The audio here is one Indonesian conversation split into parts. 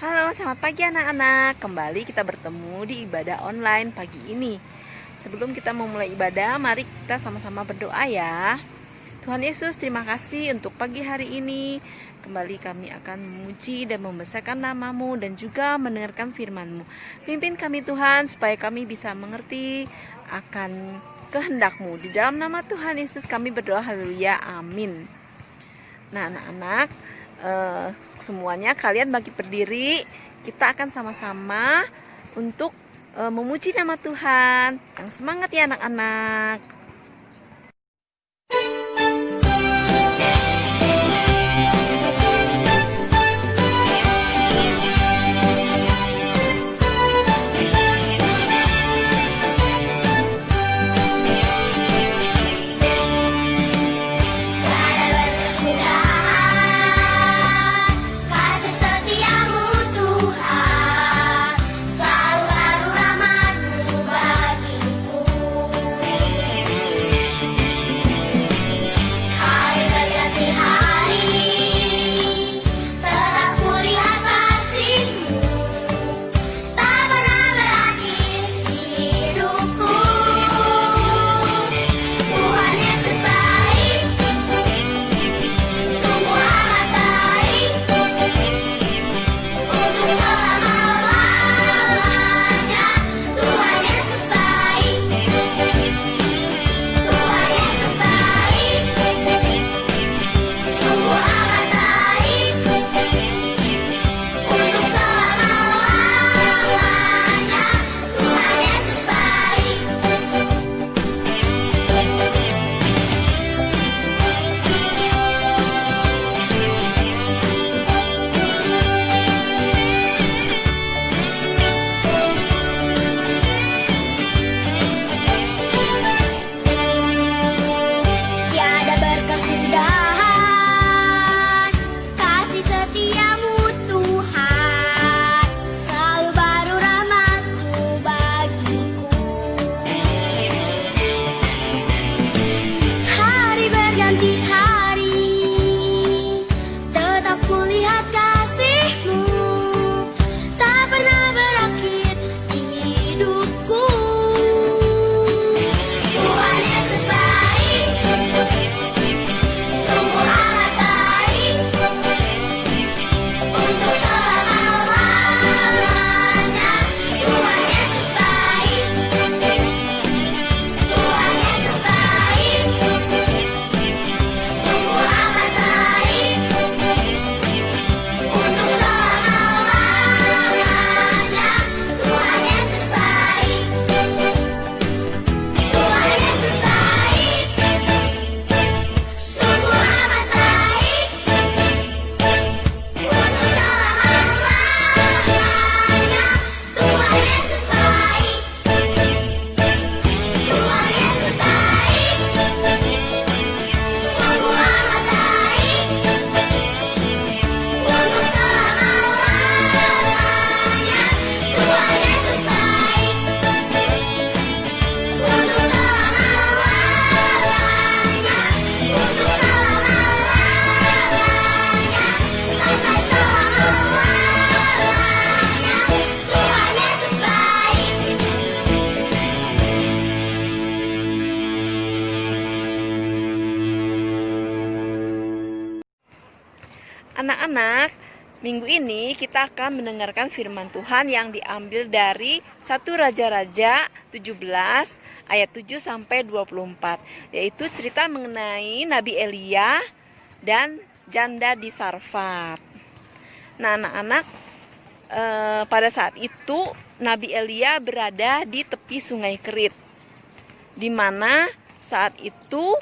Halo, selamat pagi anak-anak. Kembali kita bertemu di ibadah online pagi ini. Sebelum kita memulai ibadah, mari kita sama-sama berdoa ya. Tuhan Yesus, terima kasih untuk pagi hari ini. Kembali kami akan memuji dan membesarkan nama-Mu dan juga mendengarkan firman-Mu. Pimpin kami Tuhan supaya kami bisa mengerti akan kehendak-Mu. Di dalam nama Tuhan Yesus kami berdoa, haleluya, amin. Nah anak-anak, semuanya kalian bagi berdiri. Kita akan sama-sama untuk memuji nama Tuhan. Yang semangat ya anak-anak. Anak-anak, minggu ini kita akan mendengarkan firman Tuhan yang diambil dari 1 Raja-Raja 17 ayat 7 sampai 24, yaitu cerita mengenai Nabi Elia dan janda di Sarfat. Nah, anak-anak, pada saat itu Nabi Elia berada di tepi Sungai Kerit, di mana saat itu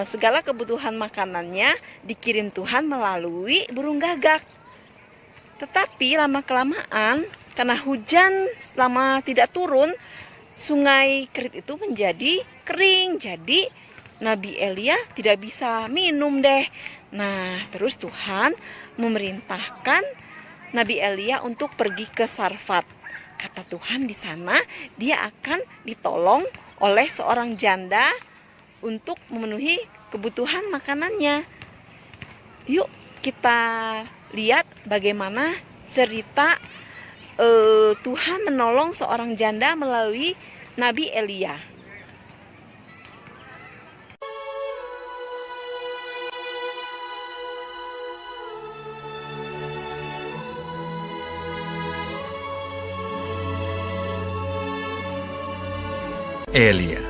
segala kebutuhan makanannya dikirim Tuhan melalui burung gagak. Tetapi lama-kelamaan karena hujan lama tidak turun, Sungai Kerit itu menjadi kering. Jadi Nabi Elia tidak bisa minum deh. Nah, terus Tuhan memerintahkan Nabi Elia untuk pergi ke Sarfat. Kata Tuhan, di sana dia akan ditolong oleh seorang janda untuk memenuhi kebutuhan makanannya. Yuk kita lihat bagaimana cerita Tuhan menolong seorang janda melalui Nabi Elia. Elia,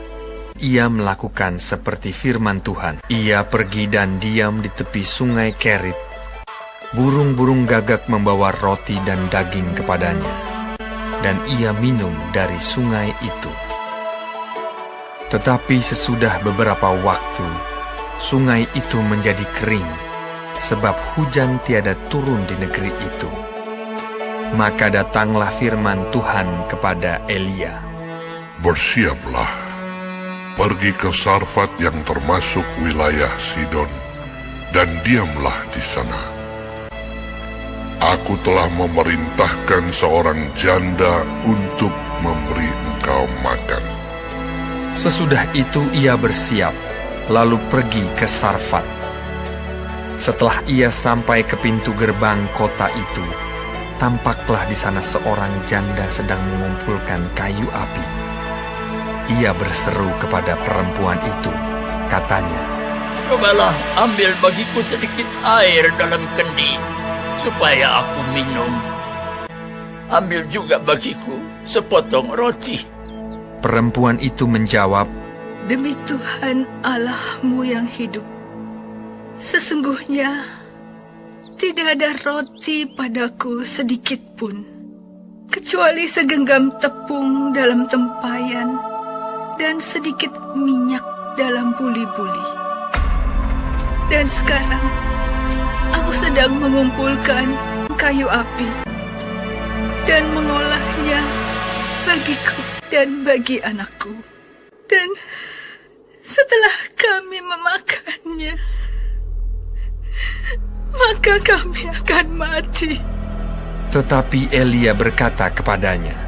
ia melakukan seperti firman Tuhan. Ia pergi dan diam di tepi sungai Kerit. Burung-burung gagak membawa roti dan daging kepadanya, dan ia minum dari sungai itu. Tetapi sesudah beberapa waktu, sungai itu menjadi kering, sebab hujan tiada turun di negeri itu. Maka datanglah firman Tuhan kepada Elia. Bersiaplah, pergi ke Sarfat yang termasuk wilayah Sidon, dan diamlah di sana. Aku telah memerintahkan seorang janda untuk memberi engkau makan. Sesudah itu ia bersiap, lalu pergi ke Sarfat. Setelah ia sampai ke pintu gerbang kota itu, tampaklah di sana seorang janda sedang mengumpulkan kayu api. Ia berseru kepada perempuan itu, katanya, "Cobalah ambil bagiku sedikit air dalam kendi, supaya aku minum. Ambil juga bagiku sepotong roti." Perempuan itu menjawab, "Demi Tuhan Allahmu yang hidup, sesungguhnya tidak ada roti padaku sedikit pun, kecuali segenggam tepung dalam tempayan dan sedikit minyak dalam buli-buli. Dan sekarang aku sedang mengumpulkan kayu api dan mengolahnya bagiku dan bagi anakku. Dan setelah kami memakannya, maka kami akan mati." Tetapi Elia berkata kepadanya,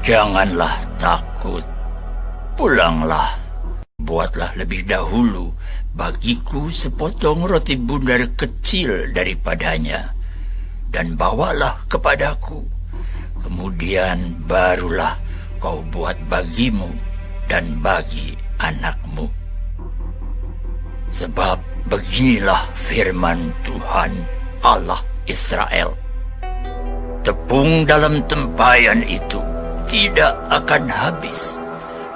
"Janganlah takut. Pulanglah, buatlah lebih dahulu bagiku sepotong roti bundar kecil daripadanya, dan bawalah kepadaku. Kemudian barulah kau buat bagimu dan bagi anakmu. Sebab beginilah firman Tuhan Allah Israel. Tepung dalam tempayan itu tidak akan habis,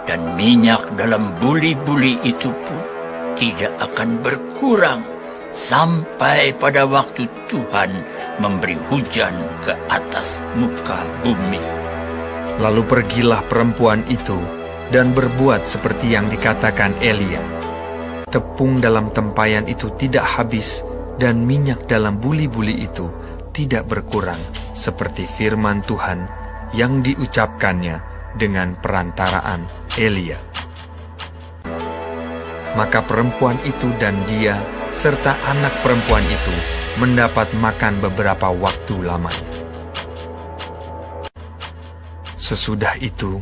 dan minyak dalam buli-buli itu pun tidak akan berkurang sampai pada waktu Tuhan memberi hujan ke atas muka bumi." Lalu pergilah perempuan itu dan berbuat seperti yang dikatakan Elia. Tepung dalam tempayan itu tidak habis, dan minyak dalam buli-buli itu tidak berkurang, seperti firman Tuhan yang diucapkannya dengan perantaraan Elia. Maka perempuan itu dan dia serta anak perempuan itu mendapat makan beberapa waktu lamanya. Sesudah itu,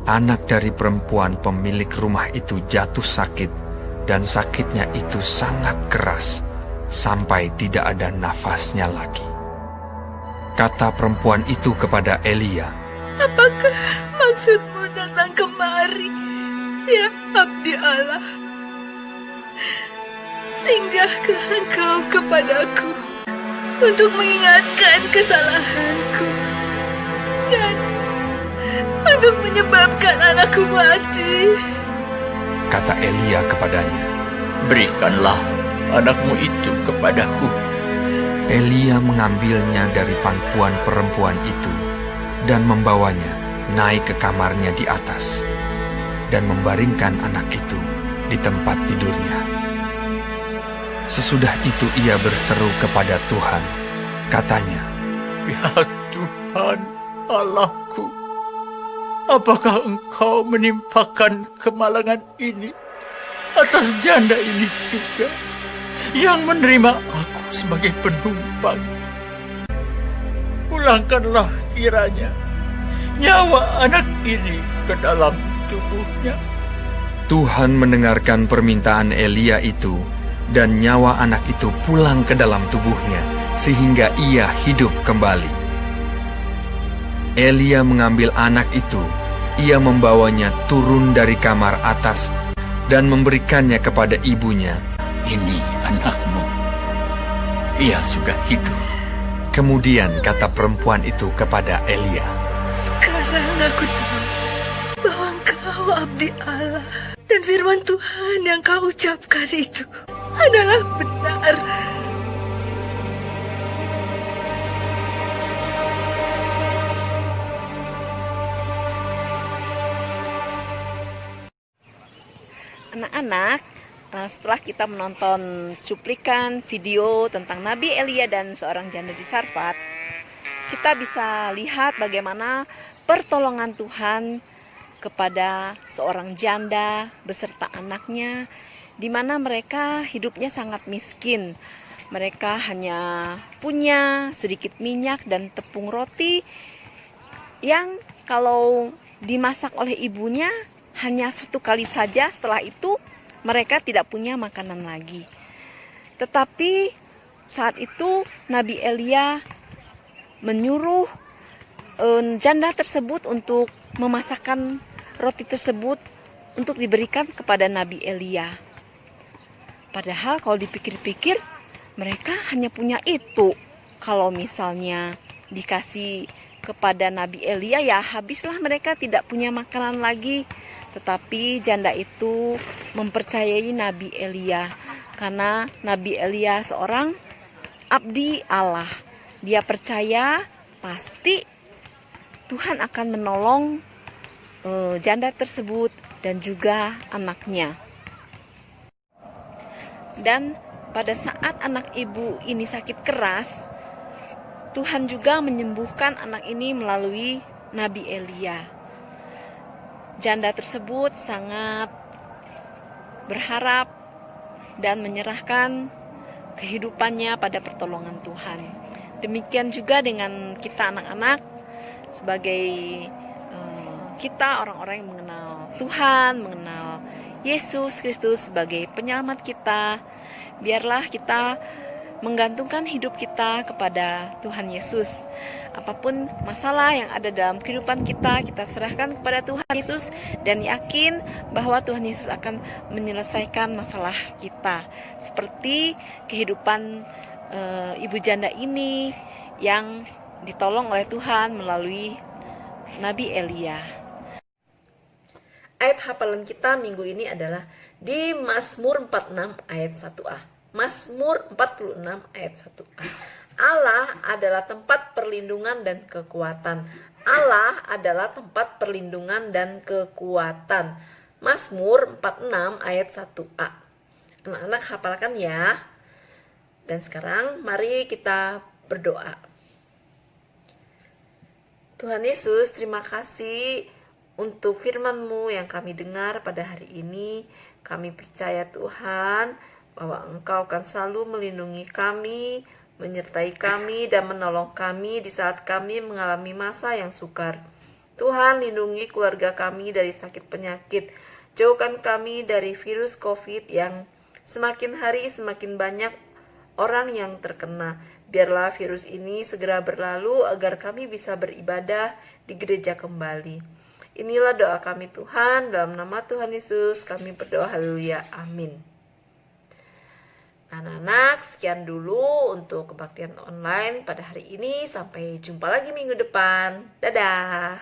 anak dari perempuan pemilik rumah itu jatuh sakit, dan sakitnya itu sangat keras, sampai tidak ada nafasnya lagi. Kata perempuan itu kepada Elia, "Apakah maksudmu datang kemari, ya abdi Allah? Singgahkah engkau kepadaku untuk mengingatkan kesalahanku dan untuk menyebabkan anakku mati?" Kata Elia kepadanya, "Berikanlah anakmu itu kepadaku." Elia mengambilnya dari pangkuan perempuan itu dan membawanya naik ke kamarnya di atas dan membaringkan anak itu di tempat tidurnya. Sesudah itu ia berseru kepada Tuhan, katanya, "Ya Tuhan Allahku, apakah Engkau menimpakan kemalangan ini atas janda ini juga, yang menerima aku sebagai penumpang? Pulangkanlah kiranya nyawa anak ini ke dalam tubuhnya." Tuhan mendengarkan permintaan Elia itu, dan nyawa anak itu pulang ke dalam tubuhnya, sehingga ia hidup kembali. Elia mengambil anak itu. Ia membawanya turun dari kamar atas dan memberikannya kepada ibunya. Ini anakmu. Ia sudah hidup. Kemudian kata perempuan itu kepada Elia, Sekarang aku tahu bahwa engkau abdi Allah dan firman Tuhan yang kau ucapkan itu adalah benar. Anak-anak, setelah kita menonton cuplikan video tentang Nabi Elia dan seorang janda di Sarfat, kita bisa lihat bagaimana pertolongan Tuhan kepada seorang janda beserta anaknya, di mana mereka hidupnya sangat miskin. Mereka hanya punya sedikit minyak dan tepung roti yang kalau dimasak oleh ibunya hanya satu kali saja, setelah itu mereka tidak punya makanan lagi. Tetapi saat itu Nabi Elia menyuruh janda tersebut untuk memasakkan roti tersebut untuk diberikan kepada Nabi Elia. Padahal kalau dipikir-pikir mereka hanya punya itu. Kalau misalnya dikasih kepada Nabi Elia, ya habislah, mereka tidak punya makanan lagi. Tetapi janda itu mempercayai Nabi Elia, karena Nabi Elia seorang abdi Allah. Dia percaya pasti Tuhan akan menolong janda tersebut dan juga anaknya. Dan pada saat anak ibu ini sakit keras, Tuhan juga menyembuhkan anak ini melalui Nabi Elia. Janda tersebut sangat berharap dan menyerahkan kehidupannya pada pertolongan Tuhan. Demikian juga dengan kita anak-anak, sebagai kita orang-orang yang mengenal Tuhan, mengenal Yesus Kristus sebagai penyelamat kita. Biarlah kita menggantungkan hidup kita kepada Tuhan Yesus. Apapun masalah yang ada dalam kehidupan kita, kita serahkan kepada Tuhan Yesus dan yakin bahwa Tuhan Yesus akan menyelesaikan masalah kita. Seperti kehidupan ibu janda ini yang ditolong oleh Tuhan melalui Nabi Elia. Ayat hafalan kita minggu ini adalah di Mazmur 46 ayat 1a. Mazmur 46 ayat 1a. Allah adalah tempat perlindungan dan kekuatan. Allah adalah tempat perlindungan dan kekuatan. Mazmur 46 ayat 1a. Anak-anak hafalkan ya. Dan sekarang mari kita berdoa. Tuhan Yesus, terima kasih untuk firman-Mu yang kami dengar pada hari ini. Kami percaya Tuhan bahwa Engkau akan selalu melindungi kami, menyertai kami dan menolong kami di saat kami mengalami masa yang sukar. Tuhan, lindungi keluarga kami dari sakit penyakit. Jauhkan kami dari virus COVID yang semakin hari semakin banyak orang yang terkena. Biarlah virus ini segera berlalu agar kami bisa beribadah di gereja kembali. Inilah doa kami Tuhan, dalam nama Tuhan Yesus kami berdoa, haleluya, amin. Anak-anak, sekian dulu untuk kebaktian online pada hari ini. Sampai jumpa lagi minggu depan. Dadah.